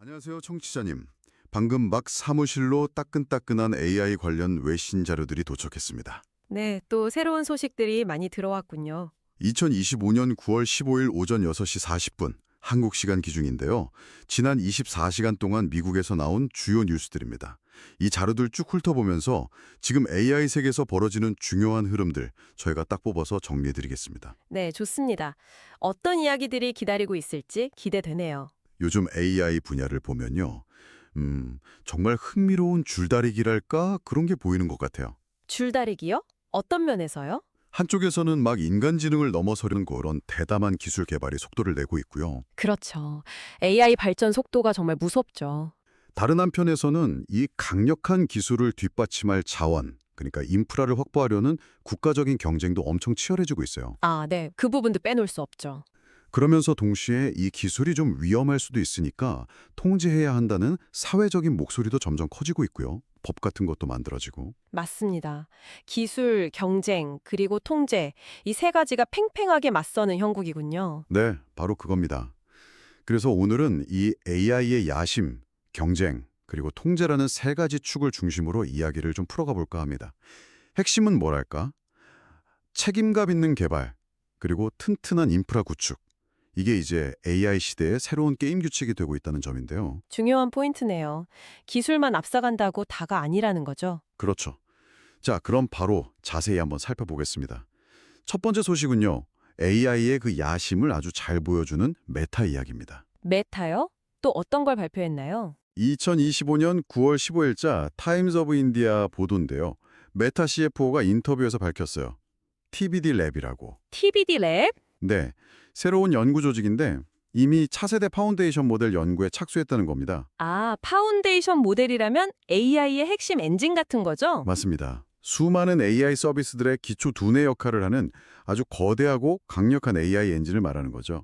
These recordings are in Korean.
안녕하세요, 청취자님. 방금 막 사무실로 따끈따끈한 AI 관련 외신 자료들이 도착했습니다. 네, 또 새로운 소식들이 많이 들어왔군요. 2025년 9월 15일 오전 6시 40분 한국 시간 기준인데요. 지난 24시간 동안 미국에서 나온 주요 뉴스들입니다. 이 자료들 쭉 훑어보면서 지금 AI 세계에서 벌어지는 중요한 흐름들 저희가 딱 뽑아서 정리해드리겠습니다. 네, 좋습니다. 어떤 이야기들이 기다리고 있을지 기대되네요. 요즘 AI 분야를 보면요. 정말 흥미로운 줄다리기랄까 그런 게 보이는 것 같아요. 줄다리기요? 어떤 면에서요? 한쪽에서는 막 인간지능을 넘어서려는 그런 대담한 기술 개발이 속도를 내고 있고요. 그렇죠. AI 발전 속도가 정말 무섭죠. 다른 한편에서는 이 강력한 기술을 뒷받침할 자원, 그러니까 인프라를 확보하려는 국가적인 경쟁도 엄청 치열해지고 있어요. 아, 네. 그 부분도 빼놓을 수 없죠. 그러면서 동시에 이 기술이 좀 위험할 수도 있으니까 통제해야 한다는 사회적인 목소리도 점점 커지고 있고요. 법 같은 것도 만들어지고. 맞습니다. 기술, 경쟁, 그리고 통제, 이 세 가지가 팽팽하게 맞서는 형국이군요. 네, 바로 그겁니다. 그래서 오늘은 이 AI의 야심, 경쟁, 그리고 통제라는 세 가지 축을 중심으로 이야기를 좀 풀어가 볼까 합니다. 핵심은 뭐랄까? 책임감 있는 개발, 그리고 튼튼한 인프라 구축. 이게 이제 AI 시대의 새로운 게임 규칙이 되고 있다는 점인데요. 중요한 포인트네요. 기술만 앞서간다고 다가 아니라는 거죠. 그렇죠. 자, 그럼 바로 자세히 한번 살펴보겠습니다. 첫 번째 소식은요. AI의 그 야심을 아주 잘 보여주는 메타 이야기입니다. 메타요? 또 어떤 걸 발표했나요? 2025년 9월 15일자 타임즈 오브 인디아 보도인데요. 메타 CFO가 인터뷰에서 밝혔어요. TBD 랩이라고. TBD 랩? 네, 새로운 연구 조직인데 이미 차세대 파운데이션 모델 연구에 착수했다는 겁니다. 아, 파운데이션 모델이라면 AI의 핵심 엔진 같은 거죠? 맞습니다. 수많은 AI 서비스들의 기초 두뇌 역할을 하는 아주 거대하고 강력한 AI 엔진을 말하는 거죠.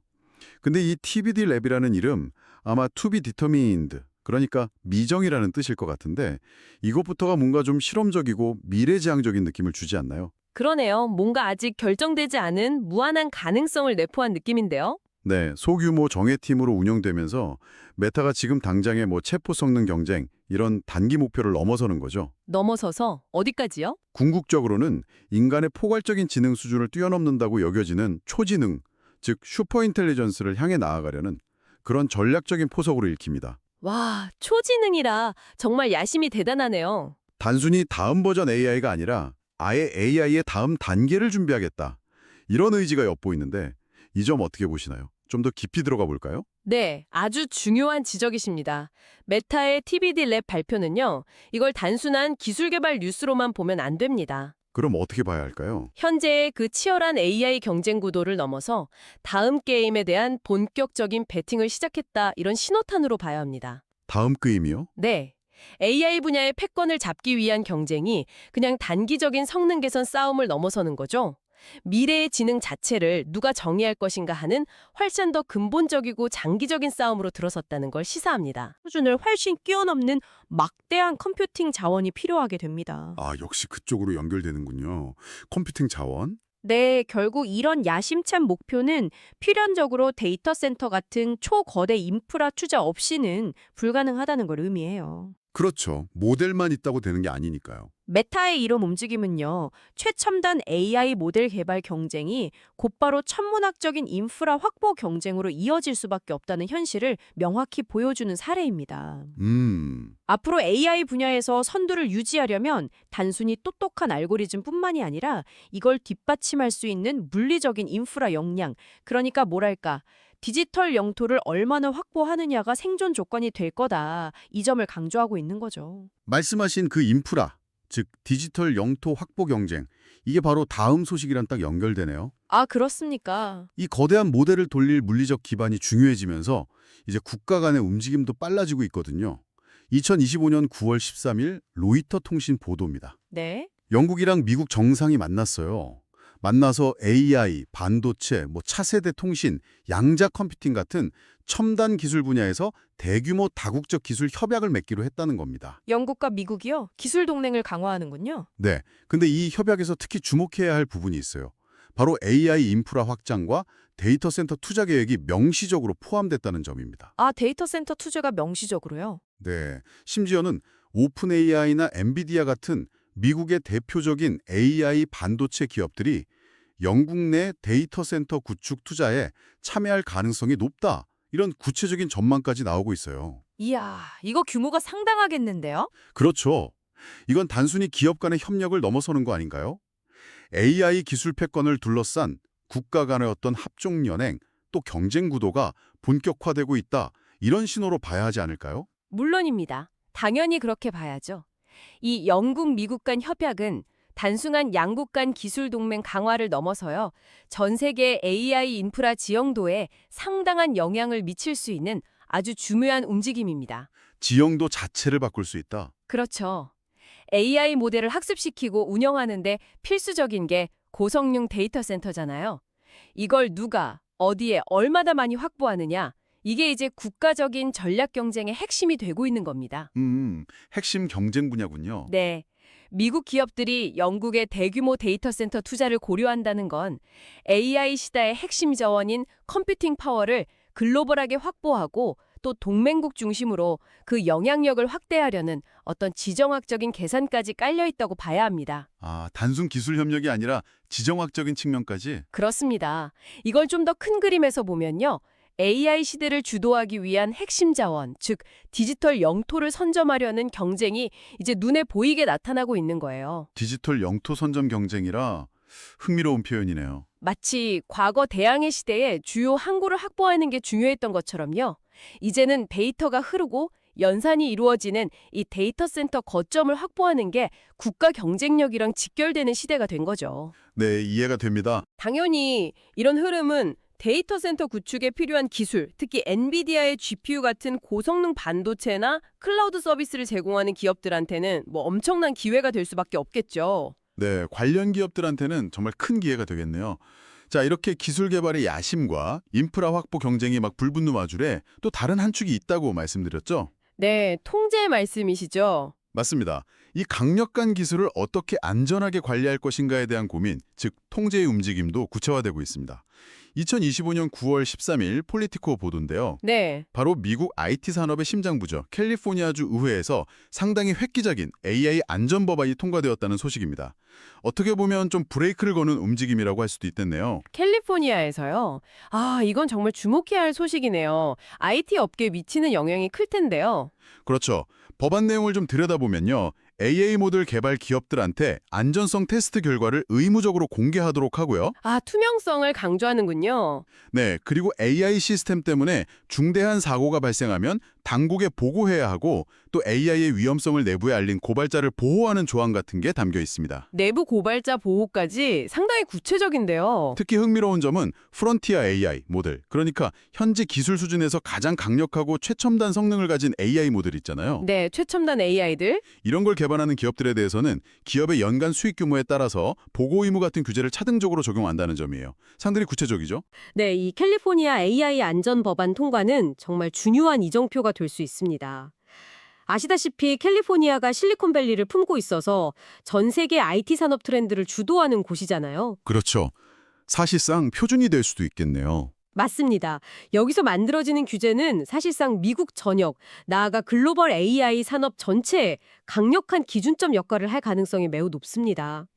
근데 이 TBD 랩이라는 이름 아마 to be determined, 그러니까 미정이라는 뜻일 것 같은데 이것부터가 뭔가 좀 실험적이고 미래지향적인 느낌을 주지 않나요? 그러네요. 뭔가 아직 결정되지 않은 무한한 가능성을 내포한 느낌인데요. 네, 소규모 정예팀으로 운영되면서 메타가 지금 당장의 뭐 체포 성능 경쟁 이런 단기 목표를 넘어서는 거죠. 넘어서서 어디까지요? 궁극적으로는 인간의 포괄적인 지능 수준을 뛰어넘는다고 여겨지는 초지능, 즉 슈퍼인텔리전스를 향해 나아가려는 그런 전략적인 포석으로 읽힙니다. 와, 초지능이라 정말 야심이 대단하네요. 단순히 다음 버전 AI가 아니라 아예 AI의 다음 단계를 준비하겠다. 이런 의지가 엿보이는데 이 점 어떻게 보시나요? 좀 더 깊이 들어가 볼까요? 네, 아주 중요한 지적이십니다. 메타의 TBD 랩 발표는요, 이걸 단순한 기술 개발 뉴스로만 보면 안 됩니다. 그럼 어떻게 봐야 할까요? 현재의 그 치열한 AI 경쟁 구도를 넘어서 다음 게임에 대한 본격적인 배팅을 시작했다, 이런 신호탄으로 봐야 합니다. 다음 게임이요? 네. AI 분야의 패권을 잡기 위한 경쟁이 그냥 단기적인 성능 개선 싸움을 넘어서는 거죠. 미래의 지능 자체를 누가 정의할 것인가 하는 훨씬 더 근본적이고 장기적인 싸움으로 들어섰다는 걸 시사합니다. 수준을 훨씬 뛰어넘는 막대한 컴퓨팅 자원이 필요하게 됩니다. 아, 역시 그쪽으로 연결되는군요. 컴퓨팅 자원? 네, 결국 이런 야심찬 목표는 필연적으로 데이터 센터 같은 초거대 인프라 투자 없이는 불가능하다는 걸 의미해요. 그렇죠. 모델만 있다고 되는 게 아니니까요. 메타의 이런 움직임은요, 최첨단 AI 모델 개발 경쟁이 곧바로 천문학적인 인프라 확보 경쟁으로 이어질 수밖에 없다는 현실을 명확히 보여주는 사례입니다. 앞으로 AI 분야에서 선두를 유지하려면 단순히 똑똑한 알고리즘뿐만이 아니라 이걸 뒷받침할 수 있는 물리적인 인프라 역량, 그러니까 뭐랄까, 디지털 영토를 얼마나 확보하느냐가 생존 조건이 될 거다. 이 점을 강조하고 있는 거죠. 말씀하신 그 인프라, 즉 디지털 영토 확보 경쟁, 이게 바로 다음 소식이랑 딱 연결되네요. 아, 그렇습니까? 이 거대한 모델을 돌릴 물리적 기반이 중요해지면서 이제 국가 간의 움직임도 빨라지고 있거든요. 2025년 9월 13일 로이터 통신 보도입니다. 네. 영국이랑 미국 정상이 만났어요. 만나서 AI, 반도체, 차세대 통신, 양자 컴퓨팅 같은 첨단 기술 분야에서 대규모 다국적 기술 협약을 맺기로 했다는 겁니다. 영국과 미국이요? 기술 동맹을 강화하는군요. 네, 근데 이 협약에서 특히 주목해야 할 부분이 있어요. 바로 AI 인프라 확장과 데이터 센터 투자 계획이 명시적으로 포함됐다는 점입니다. 아, 데이터 센터 투자가 명시적으로요? 네, 심지어는 오픈 AI나 엔비디아 같은 미국의 대표적인 AI 반도체 기업들이 영국 내 데이터 센터 구축 투자에 참여할 가능성이 높다. 이런 구체적인 전망까지 나오고 있어요. 이야, 이거 규모가 상당하겠는데요? 그렇죠. 이건 단순히 기업 간의 협력을 넘어서는 거 아닌가요? AI 기술 패권을 둘러싼 국가 간의 어떤 합종 연행, 또 경쟁 구도가 본격화되고 있다. 이런 신호로 봐야 하지 않을까요? 물론입니다. 당연히 그렇게 봐야죠. 이 영국, 미국 간 협약은 단순한 양국 간 기술 동맹 강화를 넘어서요. 전 세계 AI 인프라 지형도에 상당한 영향을 미칠 수 있는 아주 중요한 움직임입니다. 지형도 자체를 바꿀 수 있다. 그렇죠. AI 모델을 학습시키고 운영하는데 필수적인 게 고성능 데이터 센터잖아요. 이걸 누가, 어디에, 얼마나 많이 확보하느냐, 이게 이제 국가적인 전략 경쟁의 핵심이 되고 있는 겁니다. 핵심 경쟁 분야군요. 네. 미국 기업들이 영국의 대규모 데이터 센터 투자를 고려한다는 건 AI 시대의 핵심 자원인 컴퓨팅 파워를 글로벌하게 확보하고 또 동맹국 중심으로 그 영향력을 확대하려는 어떤 지정학적인 계산까지 깔려 있다고 봐야 합니다. 아, 단순 기술 협력이 아니라 지정학적인 측면까지? 그렇습니다. 이걸 좀 더 큰 그림에서 보면요. AI 시대를 주도하기 위한 핵심 자원, 즉 디지털 영토를 선점하려는 경쟁이 이제 눈에 보이게 나타나고 있는 거예요. 디지털 영토 선점 경쟁이라 흥미로운 표현이네요. 마치 과거 대항해 시대에 주요 항구를 확보하는 게 중요했던 것처럼요. 이제는 데이터가 흐르고 연산이 이루어지는 이 데이터 센터 거점을 확보하는 게 국가 경쟁력이랑 직결되는 시대가 된 거죠. 네, 이해가 됩니다. 당연히 이런 흐름은 데이터 센터 구축에 필요한 기술, 특히 엔비디아의 GPU 같은 고성능 반도체나 클라우드 서비스를 제공하는 기업들한테는 엄청난 기회가 될 수밖에 없겠죠. 네, 관련 기업들한테는 정말 큰 기회가 되겠네요. 자, 이렇게 기술 개발의 야심과 인프라 확보 경쟁이 막 불붙는 와중에 또 다른 한 축이 있다고 말씀드렸죠? 네, 통제 말씀이시죠? 맞습니다. 이 강력한 기술을 어떻게 안전하게 관리할 것인가에 대한 고민, 즉 통제의 움직임도 구체화되고 있습니다. 2025년 9월 13일 폴리티코 보도인데요. 네. 바로 미국 IT 산업의 심장부죠. 캘리포니아주 의회에서 상당히 획기적인 AI 안전 법안이 통과되었다는 소식입니다. 어떻게 보면 좀 브레이크를 거는 움직임이라고 할 수도 있겠네요. 캘리포니아에서요. 아, 이건 정말 주목해야 할 소식이네요. IT 업계에 미치는 영향이 클 텐데요. 그렇죠. 법안 내용을 좀 들여다보면요. AI 모델 개발 기업들한테 안전성 테스트 결과를 의무적으로 공개하도록 하고요. 아, 투명성을 강조하는군요. 네, 그리고 AI 시스템 때문에 중대한 사고가 발생하면 당국에 보고해야 하고 또 AI의 위험성을 내부에 알린 고발자를 보호하는 조항 같은 게 담겨 있습니다. 내부 고발자 보호까지 상당히 구체적인데요. 특히 흥미로운 점은 프론티어 AI 모델, 그러니까 현재 기술 수준에서 가장 강력하고 최첨단 성능을 가진 AI 모델 있잖아요. 네, 최첨단 AI들. 이런 걸 개발하는 기업들에 대해서는 기업의 연간 수익 규모에 따라서 보고 의무 같은 규제를 차등적으로 적용한다는 점이에요. 상당히 구체적이죠? 네, 이 캘리포니아 AI 안전 법안 통과는 정말 중요한 이정표가 될 수 있습니다. 아시다시피 캘리포니아가 실리콘밸리를 품고 있어서 전 세계 IT 산업 트렌드를 주도하는 곳이잖아요. 그렇죠. 사실상 표준이 될 수도 있겠네요. 맞습니다. 여기서 만들어지는 규제는 사실상 미국 전역, 나아가 글로벌 AI 산업 전체에 강력한 기준점 역할을 할 가능성이 매우 높습니다.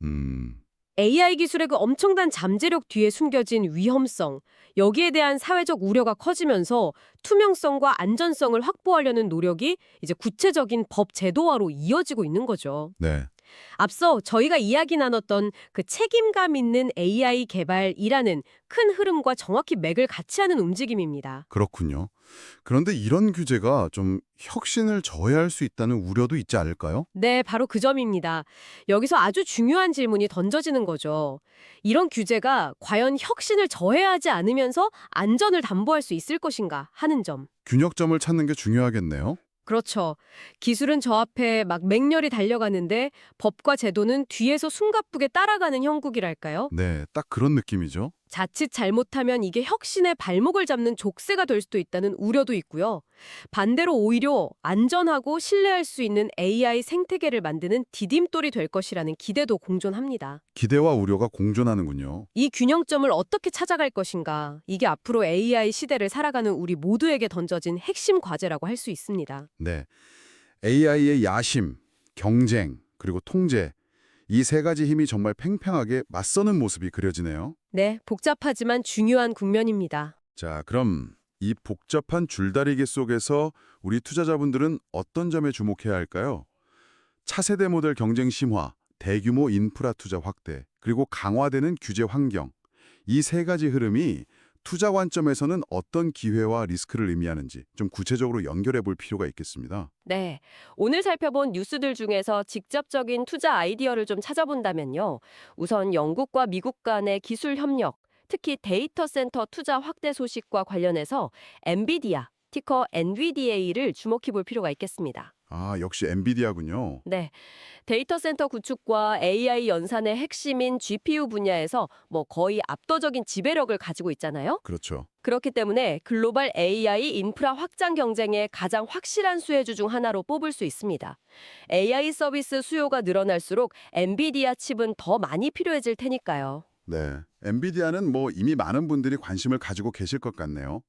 AI 기술의 그 엄청난 잠재력 뒤에 숨겨진 위험성, 여기에 대한 사회적 우려가 커지면서 투명성과 안전성을 확보하려는 노력이 이제 구체적인 법 제도화로 이어지고 있는 거죠. 네. 앞서 저희가 이야기 나눴던 그 책임감 있는 AI 개발이라는 큰 흐름과 정확히 맥을 같이 하는 움직임입니다. 그렇군요. 그런데 이런 규제가 좀 혁신을 저해할 수 있다는 우려도 있지 않을까요? 네, 바로 그 점입니다. 여기서 아주 중요한 질문이 던져지는 거죠. 이런 규제가 과연 혁신을 저해하지 않으면서 안전을 담보할 수 있을 것인가 하는 점. 균형점을 찾는 게 중요하겠네요. 그렇죠. 기술은 저 앞에 막 맹렬히 달려가는데 법과 제도는 뒤에서 숨가쁘게 따라가는 형국이랄까요? 네, 딱 그런 느낌이죠. 자칫 잘못하면 이게 혁신의 발목을 잡는 족쇄가 될 수도 있다는 우려도 있고요. 반대로 오히려 안전하고 신뢰할 수 있는 AI 생태계를 만드는 디딤돌이 될 것이라는 기대도 공존합니다. 기대와 우려가 공존하는군요. 이 균형점을 어떻게 찾아갈 것인가, 이게 앞으로 AI 시대를 살아가는 우리 모두에게 던져진 핵심 과제라고 할 수 있습니다. 네. AI의 야심, 경쟁, 그리고 통제. 이 세 가지 힘이 정말 팽팽하게 맞서는 모습이 그려지네요. 네, 복잡하지만 중요한 국면입니다. 자, 그럼 이 복잡한 줄다리기 속에서 우리 투자자분들은 어떤 점에 주목해야 할까요? 차세대 모델 경쟁 심화, 대규모 인프라 투자 확대, 그리고 강화되는 규제 환경. 이 세 가지 흐름이 투자 관점에서는 어떤 기회와 리스크를 의미하는지 좀 구체적으로 연결해 볼 필요가 있겠습니다. 네, 오늘 살펴본 뉴스들 중에서 직접적인 투자 아이디어를 좀 찾아본다면요. 우선 영국과 미국 간의 기술 협력, 특히 데이터 센터 투자 확대 소식과 관련해서 엔비디아, 티커 NVDA를 주목해 볼 필요가 있겠습니다. 아, 역시 엔비디아군요. 네, 데이터 센터 구축과 AI 연산의 핵심인 GPU 분야에서 거의 압도적인 지배력을 가지고 있잖아요. 그렇죠. 그렇기 때문에 글로벌 AI 인프라 확장 경쟁의 가장 확실한 수혜주 중 하나로 뽑을 수 있습니다. AI 서비스 수요가 늘어날수록 엔비디아 칩은 더 많이 필요해질 테니까요. 네. 엔비디아는 이미 많은 분들이 관심을 가지고 계실 것 같네요.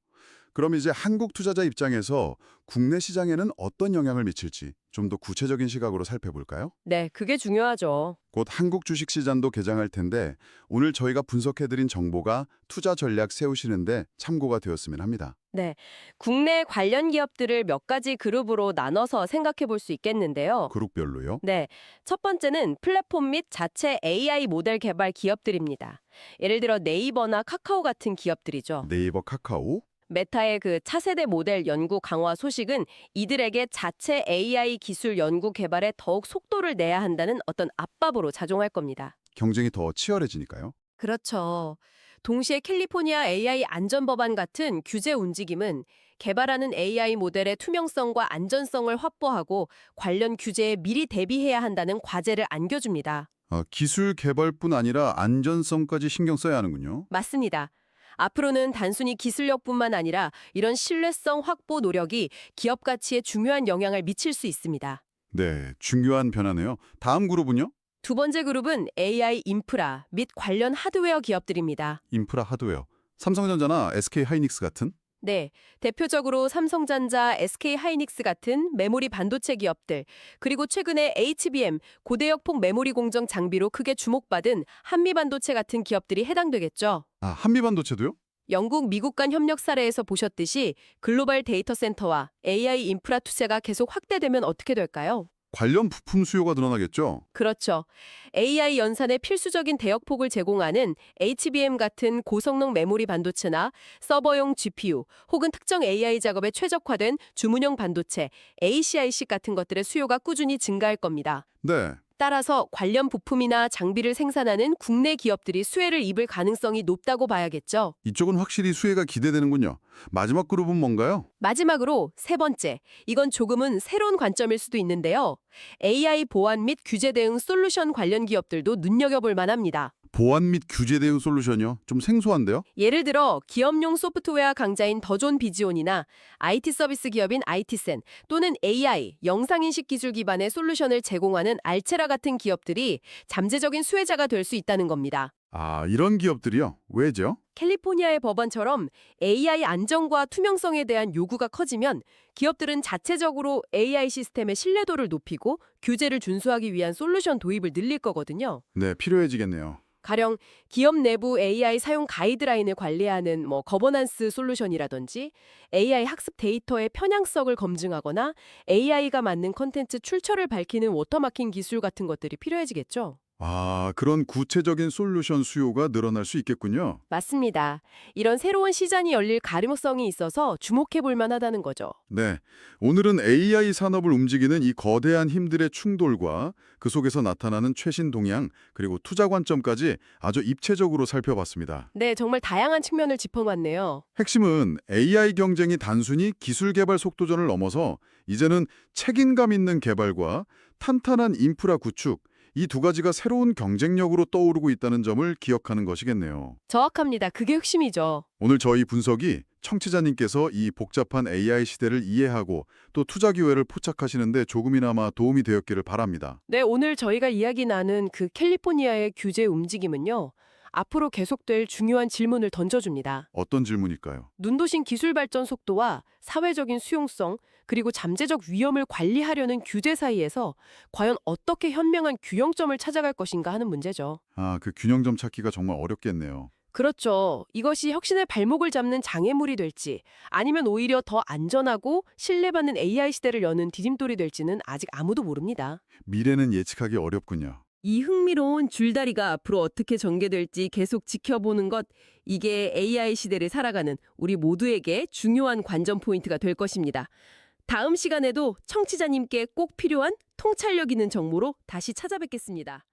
그럼 이제 한국 투자자 입장에서 국내 시장에는 어떤 영향을 미칠지 좀 더 구체적인 시각으로 살펴볼까요? 네, 그게 중요하죠. 곧 한국 주식시장도 개장할 텐데 오늘 저희가 분석해드린 정보가 투자 전략 세우시는데 참고가 되었으면 합니다. 네, 국내 관련 기업들을 몇 가지 그룹으로 나눠서 생각해 볼 수 있겠는데요. 그룹별로요? 네, 첫 번째는 플랫폼 및 자체 AI 모델 개발 기업들입니다. 예를 들어 네이버나 카카오 같은 기업들이죠. 네이버, 카카오? 메타의 그 차세대 모델 연구 강화 소식은 이들에게 자체 AI 기술 연구 개발에 더욱 속도를 내야 한다는 어떤 압박으로 작용할 겁니다. 경쟁이 더 치열해지니까요. 그렇죠. 동시에 캘리포니아 AI 안전법안 같은 규제 움직임은 개발하는 AI 모델의 투명성과 안전성을 확보하고 관련 규제에 미리 대비해야 한다는 과제를 안겨줍니다. 기술 개발뿐 아니라 안전성까지 신경 써야 하는군요. 맞습니다. 앞으로는 단순히 기술력뿐만 아니라 이런 신뢰성 확보 노력이 기업 가치에 중요한 영향을 미칠 수 있습니다. 네, 중요한 변화네요. 다음 그룹은요? 두 번째 그룹은 AI 인프라 및 관련 하드웨어 기업들입니다. 인프라 하드웨어. 삼성전자나 SK 하이닉스 같은? 네, 대표적으로 삼성전자, SK 하이닉스 같은 메모리 반도체 기업들, 그리고 최근에 HBM, 고대역폭 메모리 공정 장비로 크게 주목받은 한미반도체 같은 기업들이 해당되겠죠. 아, 한미반도체도요? 영국, 미국 간 협력 사례에서 보셨듯이 글로벌 데이터 센터와 AI 인프라 투자가 계속 확대되면 어떻게 될까요? 관련 부품 수요가 늘어나겠죠? 그렇죠. AI 연산에 필수적인 대역폭을 제공하는 HBM 같은 고성능 메모리 반도체나 서버용 GPU 혹은 특정 AI 작업에 최적화된 주문형 반도체 ASIC 같은 것들의 수요가 꾸준히 증가할 겁니다. 네. 따라서 관련 부품이나 장비를 생산하는 국내 기업들이 수혜를 입을 가능성이 높다고 봐야겠죠. 이쪽은 확실히 수혜가 기대되는군요. 마지막 그룹은 뭔가요? 마지막으로 세 번째, 이건 조금은 새로운 관점일 수도 있는데요. AI 보안 및 규제 대응 솔루션 관련 기업들도 눈여겨볼 만합니다. 보안 및 규제 대응 솔루션이요? 좀 생소한데요? 예를 들어 기업용 소프트웨어 강자인 더존 비지온이나 IT 서비스 기업인 IT센 또는 AI, 영상인식 기술 기반의 솔루션을 제공하는 알체라 같은 기업들이 잠재적인 수혜자가 될 수 있다는 겁니다. 아, 이런 기업들이요? 왜죠? 캘리포니아의 법안처럼 AI 안정과 투명성에 대한 요구가 커지면 기업들은 자체적으로 AI 시스템의 신뢰도를 높이고 규제를 준수하기 위한 솔루션 도입을 늘릴 거거든요. 네, 필요해지겠네요. 가령 기업 내부 AI 사용 가이드라인을 관리하는 거버넌스 솔루션이라든지 AI 학습 데이터의 편향성을 검증하거나 AI가 만든 콘텐츠 출처를 밝히는 워터마킹 기술 같은 것들이 필요해지겠죠. 아, 그런 구체적인 솔루션 수요가 늘어날 수 있겠군요. 맞습니다. 이런 새로운 시장이 열릴 가능성이 있어서 주목해 볼 만하다는 거죠. 네, 오늘은 AI 산업을 움직이는 이 거대한 힘들의 충돌과 그 속에서 나타나는 최신 동향, 그리고 투자 관점까지 아주 입체적으로 살펴봤습니다. 네, 정말 다양한 측면을 짚어봤네요. 핵심은 AI 경쟁이 단순히 기술 개발 속도전을 넘어서 이제는 책임감 있는 개발과 탄탄한 인프라 구축, 이 두 가지가 새로운 경쟁력으로 떠오르고 있다는 점을 기억하는 것이겠네요. 정확합니다. 그게 핵심이죠. 오늘 저희 분석이 청취자님께서 이 복잡한 AI 시대를 이해하고 또 투자 기회를 포착하시는데 조금이나마 도움이 되었기를 바랍니다. 네, 오늘 저희가 이야기 나눈 그 캘리포니아의 규제 움직임은요. 앞으로 계속될 중요한 질문을 던져줍니다. 어떤 질문일까요? 눈도신 기술 발전 속도와 사회적인 수용성, 그리고 잠재적 위험을 관리하려는 규제 사이에서 과연 어떻게 현명한 균형점을 찾아갈 것인가 하는 문제죠. 아, 그 균형점 찾기가 정말 어렵겠네요. 그렇죠. 이것이 혁신의 발목을 잡는 장애물이 될지 아니면 오히려 더 안전하고 신뢰받는 AI 시대를 여는 디딤돌이 될지는 아직 아무도 모릅니다. 미래는 예측하기 어렵군요. 이 흥미로운 줄다리가 앞으로 어떻게 전개될지 계속 지켜보는 것, 이게 AI 시대를 살아가는 우리 모두에게 중요한 관전 포인트가 될 것입니다. 다음 시간에도 청취자님께 꼭 필요한 통찰력 있는 정보로 다시 찾아뵙겠습니다.